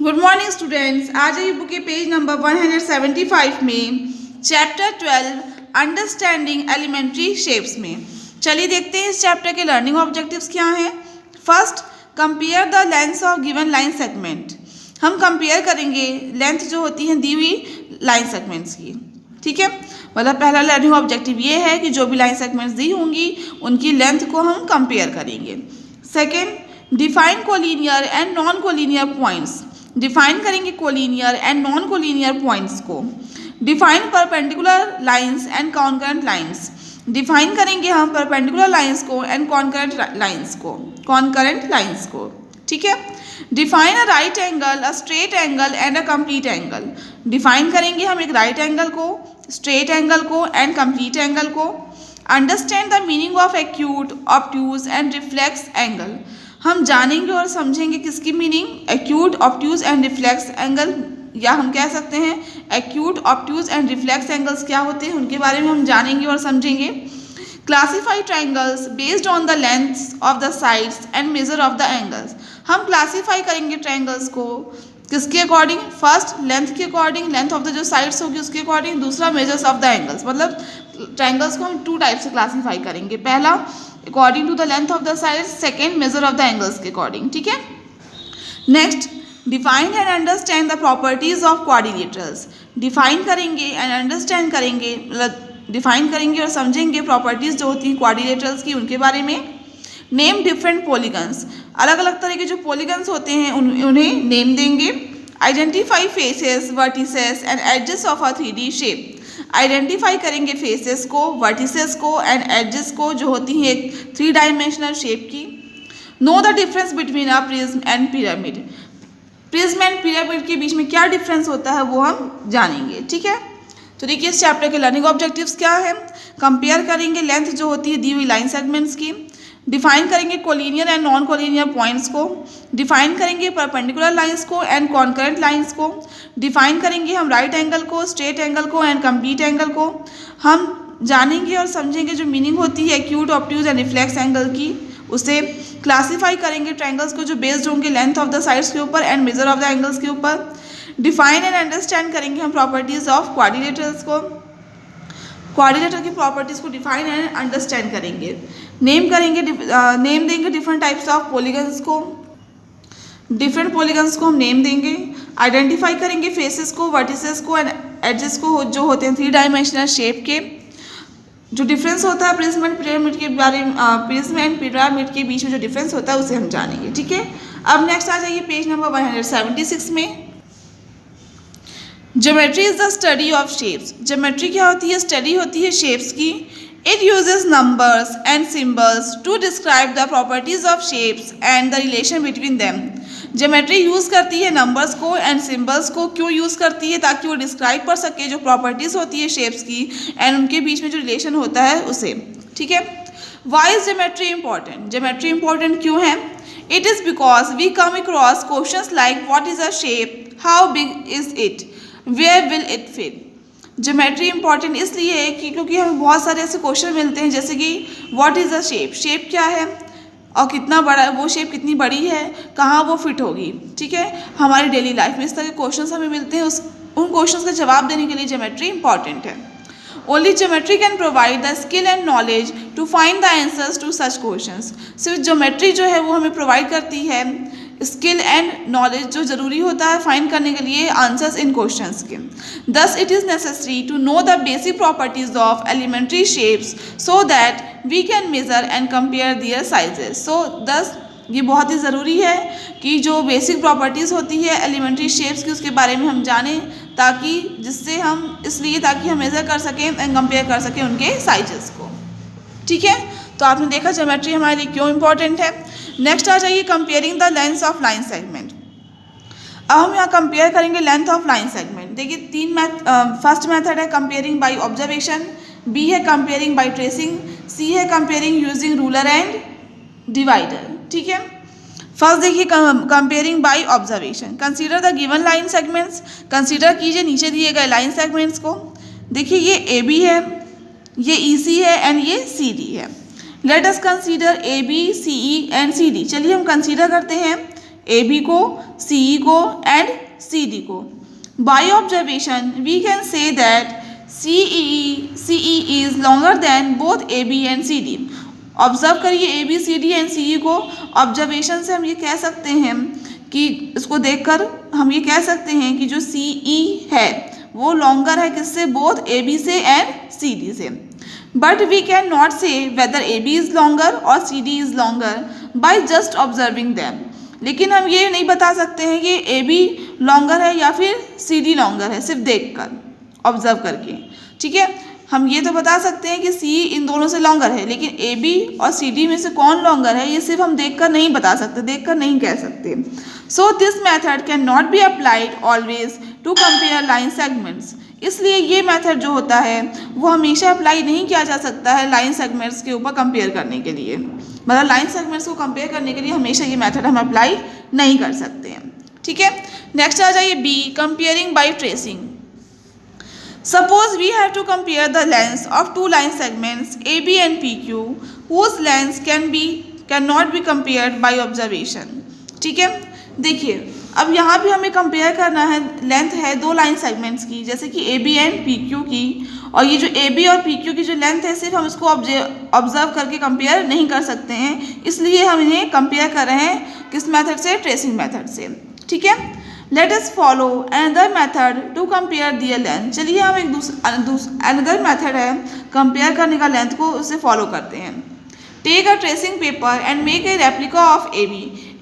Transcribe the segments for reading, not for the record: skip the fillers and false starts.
Good morning students. आज ये book के पेज नंबर 175 में चैप्टर 12 अंडरस्टैंडिंग एलिमेंट्री शेप्स में चलिए देखते हैं इस चैप्टर के लर्निंग ऑब्जेक्टिव्स क्या हैं। First, compare the length of given line segment. हम कंपेयर करेंगे लेंथ जो होती है दी हुई लाइन सेगमेंट्स की। ठीक है, मतलब पहला लर्निंग ऑब्जेक्टिव ये है कि जो भी लाइन सेगमेंट्स दी होंगी उनकी लेंथ को हम कंपेयर करेंगे। Second, define collinear and non collinear points. Define करेंगे collinear and non collinear points को। Define perpendicular lines and concurrent lines. Define करेंगे हम परपेंडिकुलर लाइंस को एंड कॉन्करेंट लाइंस को। ठीक है, define a right angle, a straight angle and a complete angle. Define करेंगे हम एक राइट एंगल को, स्ट्रेट एंगल को एंड कंप्लीट एंगल को। Understand the meaning of acute, obtuse and reflex angle. हम जानेंगे और समझेंगे किसकी meaning, acute, obtuse and reflex angle, या हम कह सकते हैं acute, obtuse and reflex angles क्या होते हैं उनके बारे में हम जानेंगे और समझेंगे। Classify triangles based on the lengths of the sides and measure of the angles. हम क्लासीफाई करेंगे ट्राइंगल्स को किसके अकॉर्डिंग, फर्स्ट लेंथ के अकॉर्डिंग, लेंथ ऑफ द जो साइड्स होगी उसके अकॉर्डिंग, दूसरा मेजर्स ऑफ द एंगल्स। मतलब ट्राइंगल्स को हम टू टाइप से क्लासीफाई करेंगे, पहला according to the length of the sides, second measure of the angles के अकॉर्डिंग। ठीक है, next, define and understand the properties of quadrilaterals. Define करेंगे एंड अंडरस्टैंड करेंगे, मतलब डिफाइन करेंगे और समझेंगे प्रॉपर्टीज जो होती हैं क्वाड्रिलेटरल्स की उनके बारे में। Name different polygons. अलग अलग तरह के जो पॉलीगन्स होते हैं उन्हें नेम देंगे। Identify faces, vertices and edges of a 3D shape. Identify करेंगे फेसेस को, वर्टिसेस को एंड एजेस को जो होती हैं एक 3 डायमेंशनल शेप की। Know the difference between a prism and pyramid. Prism and pyramid के बीच में क्या डिफरेंस होता है वो हम जानेंगे। ठीक है, तो देखिए इस चैप्टर के लर्निंग ऑब्जेक्टिव्स क्या है। कंपेयर करेंगे लेंथ जो होती है दी हुई लाइन सेगमेंट्स की। डिफाइन करेंगे collinear and non collinear points को। डिफाइन करेंगे परपेंडिकुलर लाइंस को एंड कॉन्करेंट लाइंस को। डिफाइन करेंगे हम राइट एंगल को, स्ट्रेट एंगल को एंड कंप्लीट एंगल को। हम जानेंगे और समझेंगे जो मीनिंग होती है acute, obtuse and reflex angle की, उसे क्लासीफाई करेंगे ट्राइंगल्स को जो बेस्ड होंगे लेंथ ऑफ द साइड्स के ऊपर and measure of the angles के ऊपर। डिफाइन एंड अंडरस्टैंड करेंगे हम प्रॉपर्टीज ऑफ क्वाड्रिलेटरल्स को, क्वाड्रिलेटर की प्रॉपर्टीज को डिफाइन एंड अंडरस्टैंड करेंगे। नेम करेंगे, नेम देंगे डिफरेंट टाइप्स ऑफ पॉलीगन्स को, डिफरेंट पॉलीगन्स को हम नेम देंगे। आइडेंटिफाई करेंगे फेसेस को, वर्टिसेस को एंड एजेस को जो होते हैं 3 डायमेंशनल शेप के। जो डिफरेंस होता है प्रिज्म एंड पिरामिड के बारे में, प्रिज्म एंड पिरामिड के बीच में जो डिफरेंस होता है उसे हम जानेंगे। ठीक है, अब नेक्स्ट आ जाइए पेज नंबर 176 में। Geometry is the study of shapes. Geometry क्या होती है, स्टडी होती है शेप्स की। It uses numbers and symbols to describe the properties of shapes and the relation between them. Geometry use करती है नंबर्स को एंड सिम्बल्स को। क्यों यूज़ करती है, ताकि वो डिस्क्राइब कर सके जो प्रॉपर्टीज़ होती है शेप्स की एंड उनके बीच में जो रिलेशन होता है उसे। ठीक है, why is geometry important. Geometry important क्यों है, it is because we come across questions like what is a shape, how big is it, where will it fit. Geometry important इसलिए है कि क्योंकि हमें बहुत सारे ऐसे क्वेश्चन मिलते हैं जैसे कि what is a shape, shape क्या है और कितना बड़ा है, वो शेप कितनी बड़ी है, कहाँ वो फिट होगी। ठीक है, हमारी डेली लाइफ में इस तरह के क्वेश्चंस हमें मिलते हैं, उन क्वेश्चंस का जवाब देने के लिए ज्योमेट्री इंपॉर्टेंट है। Only geometry can provide the skill and knowledge to find the answers to such questions. सिर्फ ज्योमेट्री जो है वो हमें प्रोवाइड करती है स्किल एंड नॉलेज जो ज़रूरी होता है फाइंड करने के लिए आंसर्स इन क्वेश्चंस के। Thus it is necessary to know the basic properties of elementary shapes so that we can measure and compare their sizes. So thus ये बहुत ही ज़रूरी है कि जो बेसिक प्रॉपर्टीज़ होती है एलिमेंट्री शेप्स की उसके बारे में हम जानें, ताकि जिससे हम इसलिए ताकि हम मेज़र कर सकें एंड कंपेयर कर सकें उनके साइजेस को। ठीक है, तो आपने देखा ज्योमेट्री हमारे लिए क्यों इंपॉर्टेंट है। नेक्स्ट आ जाइए comparing the length of line segment. अब हम यहाँ कंपेयर करेंगे लेंथ ऑफ लाइन सेगमेंट। देखिए फर्स्ट मेथड है कंपेयरिंग बाय ऑब्जर्वेशन, बी है कंपेयरिंग बाय ट्रेसिंग, सी है comparing using ruler and divider. ठीक है, फर्स्ट देखिए comparing by observation. Consider the given line segments. Consider कीजिए नीचे दिए गए लाइन सेगमेंट्स को। देखिए ये ए बी है, ये ई सी है एंड ये सी डी है। Let us consider A B C E and C D. चलिए हम कंसीडर करते हैं AB को, CE को एंड CD को। By observation we can say that CE is longer than both AB and CD। Observe करिए AB, CD and CE को। Observation से हम ये कह सकते हैं कि इसको देखकर हम ये कह सकते हैं कि जो CE है वो लॉन्गर है किससे, बोथ AB से एंड CD से। बट वी कैन नॉट से वेदर AB इज लॉन्गर और CD is longer by just observing them. लेकिन हम ये नहीं बता सकते हैं कि AB लॉन्गर है या फिर CD लॉन्गर है सिर्फ देखकर, ऑब्जर्व करके। ठीक है, हम ये तो बता सकते हैं कि CE इन दोनों से लॉन्गर है, लेकिन AB और CD में से कौन लॉन्गर है ये सिर्फ हम देखकर नहीं बता सकते, देखकर नहीं कह सकते। So this method can not be applied always to compare line segments. इसलिए ये मेथड जो होता है वो हमेशा अप्लाई नहीं किया जा सकता है लाइन सेगमेंट्स के ऊपर कंपेयर करने के लिए। मतलब लाइन सेगमेंट्स को कंपेयर करने के लिए हमेशा ये मेथड हम अप्लाई नहीं कर सकते हैं। ठीक है, नेक्स्ट आ जाइए B, comparing by tracing. Suppose we have to compare the lengths of two line segments AB and PQ whose lengths cannot be compared by observation। ठीक है, देखिए अब यहाँ भी हमें कंपेयर करना है, लेंथ है दो लाइन सेगमेंट्स की, जैसे कि AB एंड PQ की। और ये जो AB और PQ की जो लेंथ है सिर्फ हम इसको ऑब्जर्व करके कंपेयर नहीं कर सकते हैं, इसलिए हम इन्हें कंपेयर कर रहे हैं किस मेथड से, ट्रेसिंग मेथड से। ठीक है, let us follow another method to compare their length. चलिए हम एक अनदर मेथड है कंपेयर करने का लेंथ को, उससे फॉलो करते हैं। Take a tracing paper and make a replica of AB।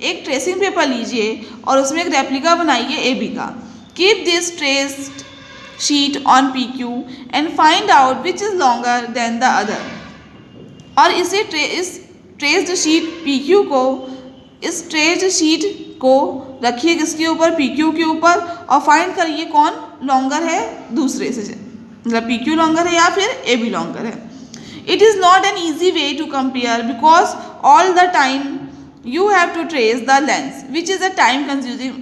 एक ट्रेसिंग पेपर लीजिए और उसमें एक रेप्लिका बनाइए AB का। Keep this traced sheet on PQ and find out which is longer than the other. और इस ट्रेस्ड शीट PQ को, इस ट्रेस्ड शीट को रखिए किसके ऊपर, PQ के ऊपर, और फाइंड करिए कौन लॉन्गर है दूसरे से, मतलब PQ लॉन्गर है या फिर AB लॉन्गर है। It is not an easy way to compare because all the time you have to trace the lengths, which is a time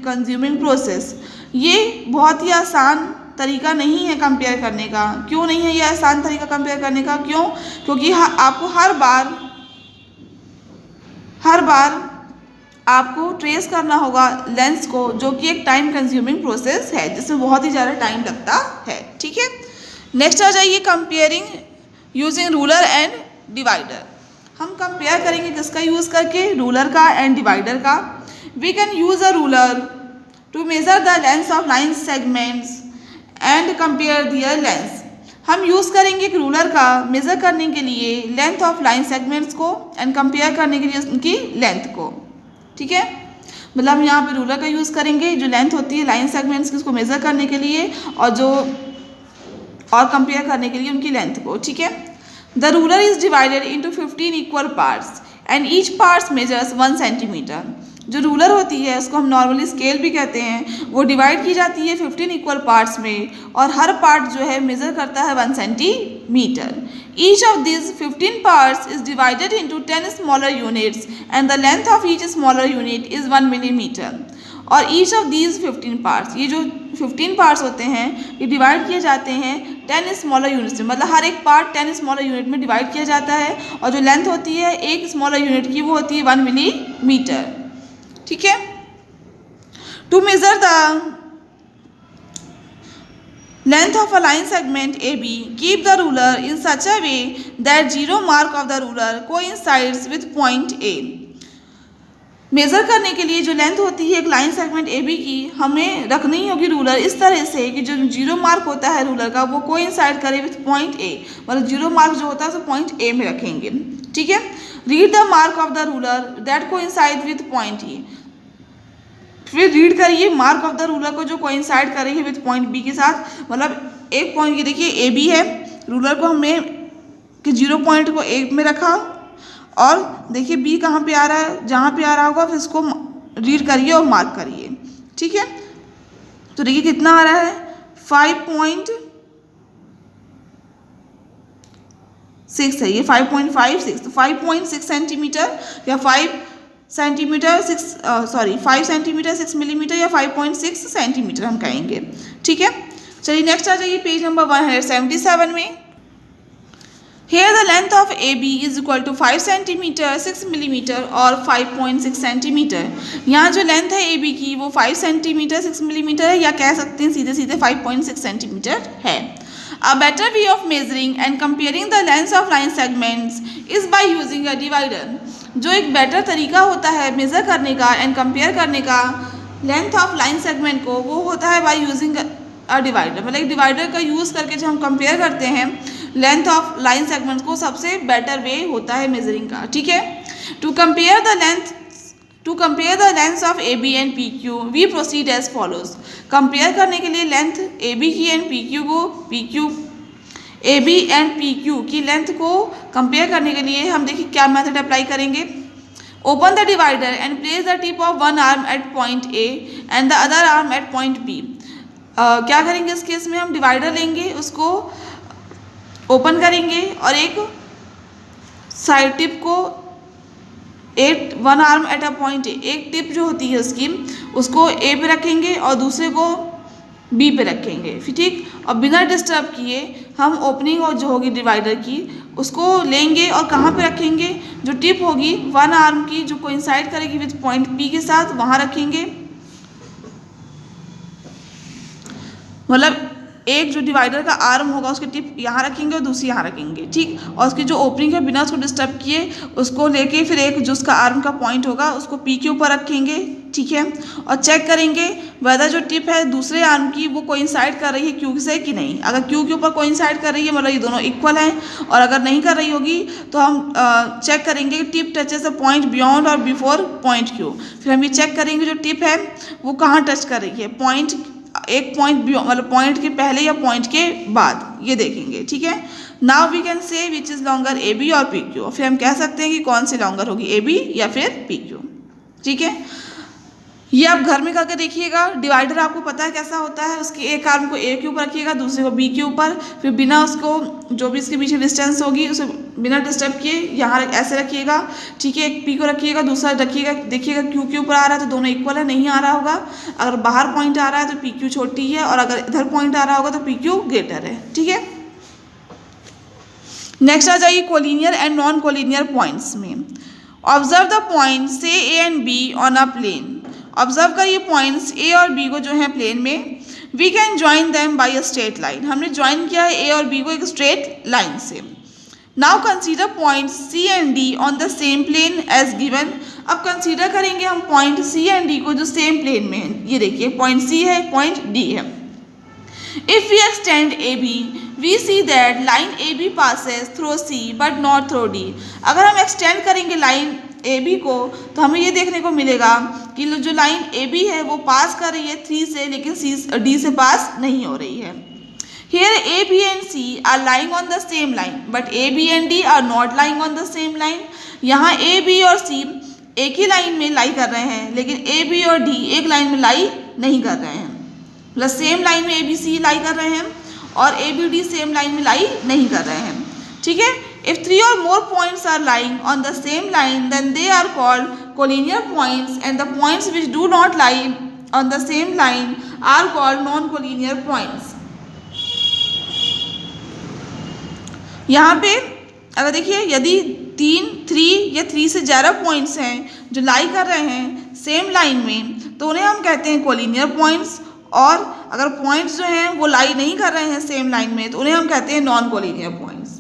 consuming process। ये बहुत ही आसान तरीका नहीं है कंपेयर करने का। क्यों नहीं है ये आसान तरीका कंपेयर करने का? क्यों? क्योंकि आपको हर बार आपको ट्रेस करना होगा लेंस को, जो कि एक टाइम कंज्यूमिंग प्रोसेस है जिसमें बहुत ही ज़्यादा टाइम लगता है। ठीक है, नेक्स्ट आ जाइए comparing using ruler and divider. हम कंपेयर करेंगे किसका यूज़ करके, रूलर का एंड डिवाइडर का। We can use a ruler to measure the length of line segments and compare their length. हम यूज़ करेंगे एक रूलर का मेज़र करने के लिए लेंथ ऑफ लाइन सेगमेंट्स को एंड कंपेयर करने के लिए उनकी लेंथ को। ठीक है, मतलब हम यहाँ पे रूलर का यूज़ करेंगे जो लेंथ होती है लाइन सेगमेंट्स की, उसको मेज़र करने के लिए और कंपेयर करने के लिए उनकी लेंथ को। ठीक है, the ruler is divided into 15 equal parts and each parts measures 1 centimetre. जो रूलर होती है उसको हम नॉर्मली स्केल भी कहते हैं, वो डिवाइड की जाती है 15 इक्वल पार्ट्स में, और हर पार्ट जो है मेज़र करता है 1 centimetre. Each of this 15 parts is divided into 10 smaller units and the length of each smaller unit is 1 millimetre. और ईच ऑफ दीज 15 पार्ट्स, ये जो 15 पार्ट्स होते हैं ये डिवाइड किए जाते हैं 10 स्मॉलर यूनिट्स में, मतलब हर एक पार्ट 10 स्मॉलर यूनिट में डिवाइड किया जाता है, और जो लेंथ होती है एक स्मॉलर यूनिट की वो होती है 1 मिलीमीटर। ठीक है, to measure the length of a line segment AB, keep the ruler in such a way that 0 mark of the ruler coincides with point A। Measure करने के लिए जो लेंथ होती है एक लाइन सेगमेंट AB की, हमें रखनी होगी रूलर इस तरह से कि जो 0 मार्क होता है रूलर का वो कोइंसाइड करे विथ पॉइंट A, मतलब 0 मार्क जो होता है तो पॉइंट A में रखेंगे। ठीक है, read the mark of the ruler that coincide with point E। फिर रीड करिए मार्क ऑफ द रूलर को जो कोइंसाइड कर रही है विथ पॉइंट B के साथ। मतलब एक पॉइंट ये देखिए AB है, रूलर को हमने कि 0 पॉइंट को A में रखा, और देखिए B कहाँ पे आ रहा है, जहाँ पे आ रहा होगा फिर इसको रीड करिए और मार्क करिए। ठीक है, तो देखिए कितना आ रहा है 5.6 है, ये 5.56, तो 5.6 सेंटीमीटर या 5 सेंटीमीटर 6 मिलीमीटर या 5.6 सेंटीमीटर हम कहेंगे। ठीक है, चलिए नेक्स्ट आ जाइए पेज नंबर 177 में। Here the length of AB is equal to 5 centimetre, 6 millimetre और 5.6 सेंटीमीटर। यहाँ जो लेंथ है AB की वो 5 सेंटीमीटर, 6 मिलीमीटर है, या कह सकते हैं सीधे सीधे 5.6 सेंटीमीटर है। A better way of measuring and comparing the lengths of line segments is by using a divider। जो एक बेटर तरीका होता है मेज़र करने का एंड कंपेयर करने का लेंथ ऑफ लाइन सेगमेंट को, वो होता है बाय यूजिंग अ डिवाइडर। मतलब एक डिवाइडर का यूज़ करके जब हम कंपेयर करते हैं लेंथ ऑफ लाइन सेगमेंट्स को, सबसे बेटर वे होता है मेजरिंग का। ठीक है, to compare the length of A B and P Q we proceed as follows. Compare करने के लिए लेंथ ए बी की एंड पी क्यू को, A B and P Q की लेंथ को कंपेयर करने के लिए हम देखिए क्या मेथड अप्लाई करेंगे। Open the divider and place the tip of one arm at point A and the other arm at point B. क्या करेंगे इस केस में, हम डिवाइडर लेंगे, उसको ओपन करेंगे और एक साइड टिप को one arm at a point A, एक टिप जो होती है उसकी, उसको ए पे रखेंगे और दूसरे को बी पे रखेंगे। फिर ठीक, और बिना डिस्टर्ब किए हम ओपनिंग और जो होगी डिवाइडर की उसको लेंगे और कहाँ पे रखेंगे, जो टिप होगी वन आर्म की जो कोइंसाइड करेगी विद पॉइंट बी के साथ, वहाँ रखेंगे। मतलब एक जो डिवाइडर का आर्म होगा उसकी टिप यहाँ रखेंगे और दूसरी यहाँ रखेंगे। ठीक, और उसकी जो ओपनिंग है बिना उसको डिस्टर्ब किए उसको लेके फिर एक जो उसका आर्म का पॉइंट होगा उसको पी के ऊपर रखेंगे। ठीक है, और चेक करेंगे वेदर जो टिप है दूसरे आर्म की वो कोइंसाइड कर रही है क्यू से कि नहीं। अगर क्यू के ऊपर कोइंसाइड कर रही है मतलब ये दोनों इक्वल हैं, और अगर नहीं कर रही होगी तो हम चेक करेंगे कि tip touches the point beyond और बिफोर पॉइंट क्यू। फिर हम ये चेक करेंगे जो टिप है वो कहाँ टच कर रही है, पॉइंट, एक पॉइंट मतलब पॉइंट के पहले या पॉइंट के बाद, ये देखेंगे। ठीक है, now we can say which is longer A B और पी क्यू। फिर हम कह सकते हैं कि कौन सी लॉन्गर होगी, ए बी या फिर पी क्यू। ठीक है, ये आप घर में करके देखिएगा। डिवाइडर आपको पता है कैसा होता है, उसके एक आर्म को ए के ऊपर रखिएगा, दूसरे को बी के ऊपर, फिर बिना उसको जो भी इसके पीछे डिस्टेंस होगी उसे बिना डिस्टर्ब किए यहाँ ऐसे रखिएगा। ठीक है, एक पी को रखिएगा, दूसरा रखिएगा, देखिएगा क्यू के ऊपर आ रहा है तो दोनों इक्वल है, नहीं आ रहा होगा। अगर बाहर पॉइंट आ रहा है तो पी क्यू छोटी है, और अगर इधर पॉइंट आ रहा होगा तो पी क्यू ग्रेटर है। ठीक है, नेक्स्ट आ जाइए collinear and non collinear points में। Observe the point say A and B on a plane. Observe करिए पॉइंट्स ए और बी को जो है प्लेन में। We can join them by a straight line. हमने ज्वाइन किया है ए और बी को एक स्ट्रेट लाइन से। Now consider point C and D on the same plane as given. अब कंसीडर करेंगे हम पॉइंट सी एंड डी को जो सेम प्लेन में है। ये देखिए पॉइंट सी है, पॉइंट डी है। If we extend A B we see that line A B passes through C but not through D. अगर हम एक्सटेंड करेंगे लाइन ए बी को तो हमें ये देखने को मिलेगा कि जो लाइन ए बी है वो पास कर रही है 3 से, लेकिन सी डी से पास नहीं हो रही है। Here A, B and C are lying on the same line, but A, B and D are not lying on the same line. यहाँ A, B और C एक ही लाइन में लाई कर रहे हैं, लेकिन A, B और D एक लाइन में लाई नहीं कर रहे हैं। मतलब सेम लाइन में A, B, C लाई कर रहे हैं और A, B, D same line में लाई नहीं कर रहे हैं। ठीक है, if 3 or more points are lying on the same line, then they are called collinear points, and the points which do not lie on the same line are called non-collinear points. यहाँ पे अगर देखिए यदि 3 या 3 से ज़्यादा points हैं जो लाई कर रहे हैं सेम लाइन में तो उन्हें हम कहते हैं कोलिनियर पॉइंट्स, और अगर पॉइंट्स जो हैं वो लाई नहीं कर रहे हैं सेम लाइन में तो उन्हें हम कहते हैं नॉन कोलिनियर पॉइंट्स।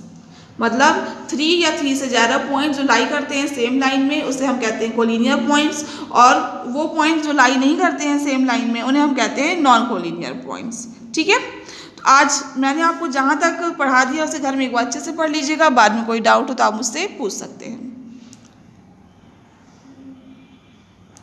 मतलब 3 या 3 से ज़्यादा पॉइंट्स जो लाई करते हैं सेम लाइन में उसे हम कहते हैं कोलिनियर पॉइंट्स, और वो पॉइंट्स जो लाई नहीं करते हैं सेम लाइन में उन्हें हम कहते हैं नॉन कोलिनियर पॉइंट्स। ठीक है, आज मैंने आपको जहाँ तक पढ़ा दिया उसे घर में एक बार अच्छे से पढ़ लीजिएगा। बाद में कोई डाउट हो तो आप मुझसे पूछ सकते हैं।